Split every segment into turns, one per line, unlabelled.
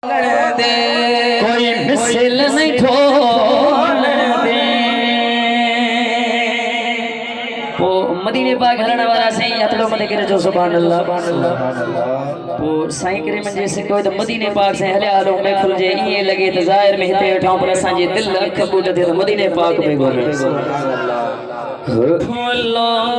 दे कोई मिसल नहीं ठोल दे वो मदीने पाक हलण वाला सही हथड़ो मदे करे जो सुभान अल्लाह वो साईं करे मंजे से कोई तो मदीने पाक से हले आलो महफिल जे ये लगे तो जाहिर में हिते उठाऊं पर असा जे दिल अख बूट थे तो मदीने पाक पे गोरे अल्लाह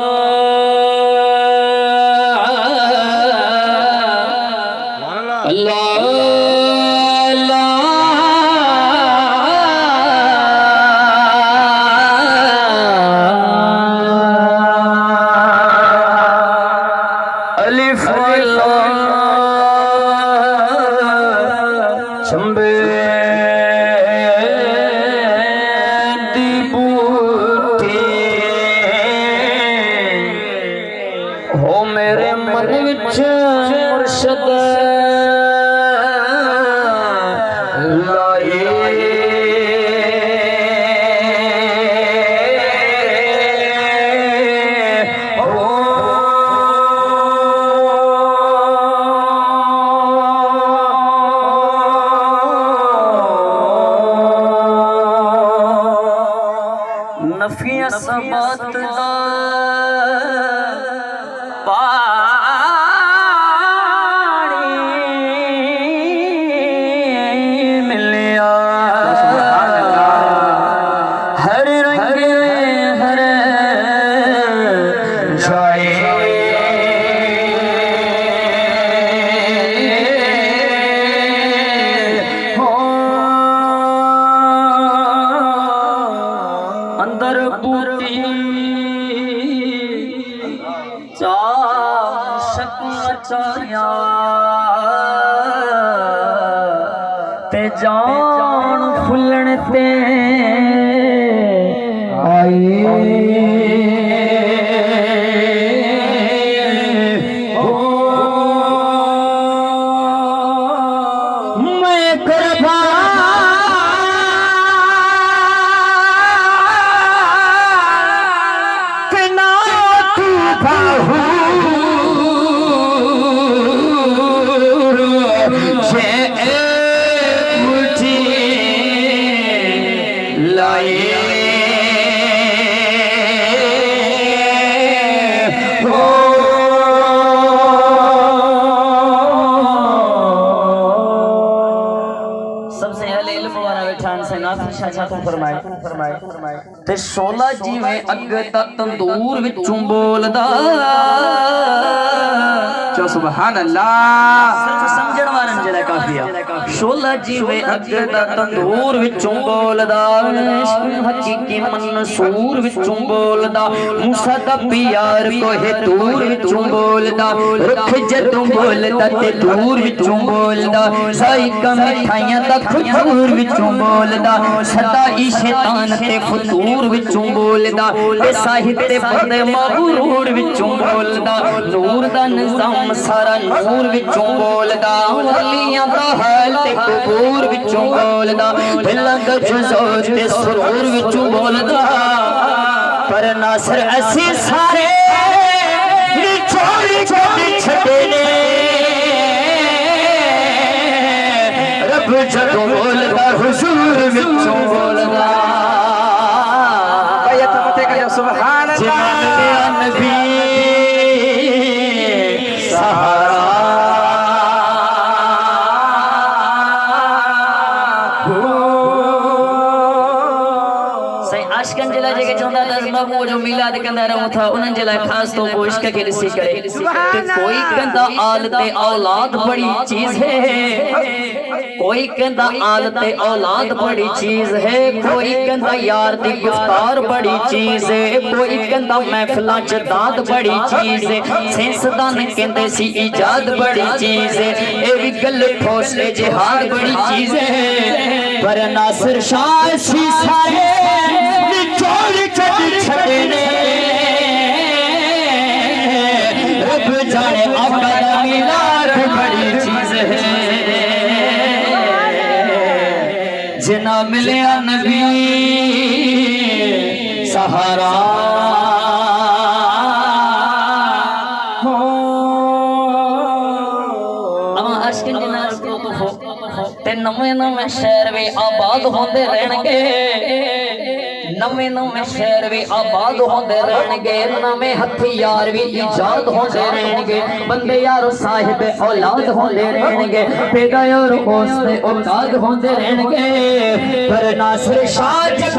हो मेरे मन विच मुर्शद लाए नफिया सबात अंदर बूटी चाशक मचाया ते जान फुलन ते आई मैं करबा सबसे पहले इल्म वाला बैठान से नाथ शाह तो फरमाए ते 16 जीवे अग तंदूर विचों बोलदा जो सुभान अल्लाह सिर्फ समझण वारन जड़ा काफिया 16 जीवे अग तंदूर विचों बोलदा हकीकी मंसूर विचों बोलदा मूसा दा प्यार कोहे दूर विचों बोलदा रुख जदों बोलदा ते दूर विचों बोलदा साई का मिठाइयां दा खजूर विचों बोलदा सदा ई शैतान ते फतूर विचों बोलदा ते साहिब ते बंदे मगरूर विचों बोलदा नूर दा निजाम सारा नूर विचों बोलदा वलियां दा हाल ते कबूर विचों बोलदा दिलां दा जुज़ोर ते सुरूर विचों बोलदा पर नासर ऐसे सारे छोड़ के छड़े ने रब जदों बोलदा हुजूर विचों बोलदा आयत मते का सुभान अल्लाह नबी सहारा सही आशिकन जिला जगह चंदा दर मगमू जो मिलाद कंदा रहूं था उनन जिला खास तो वो इश्क के रिसी करे कि कोई कंदा आलते औलाद बड़ी चीज है कोई कहता आदत औलाद बड़ी चीज है कोई कहता यार दी गुफ्तार बड़ी चीज है कोई कहता महफिलां च दात बड़ी चीज है सिंसदान कहंदे सी इजाद बड़ी चीज है ए भी गल ठोस ए जिहाद बड़ी चीज है पर नासिर शाह सी सारे निचोड़ छड़ने रब जाने आका दा मिलाद बड़ी चीज है जना मिलया नबी सहारा हो अमा अश्किन जना को ते नवे नवे शहर भी आबाद होंदे रहणगे, नवे नवे शहर भी आबाद होंदे रहणगे, नवे हथियार भी इजाद होंदे रहणगे, बंदे यारो साहिब औलाद होंदे रहणगे, पैदा और हौसले औलाद होंदे रहणगे। पर नासिर शाह जब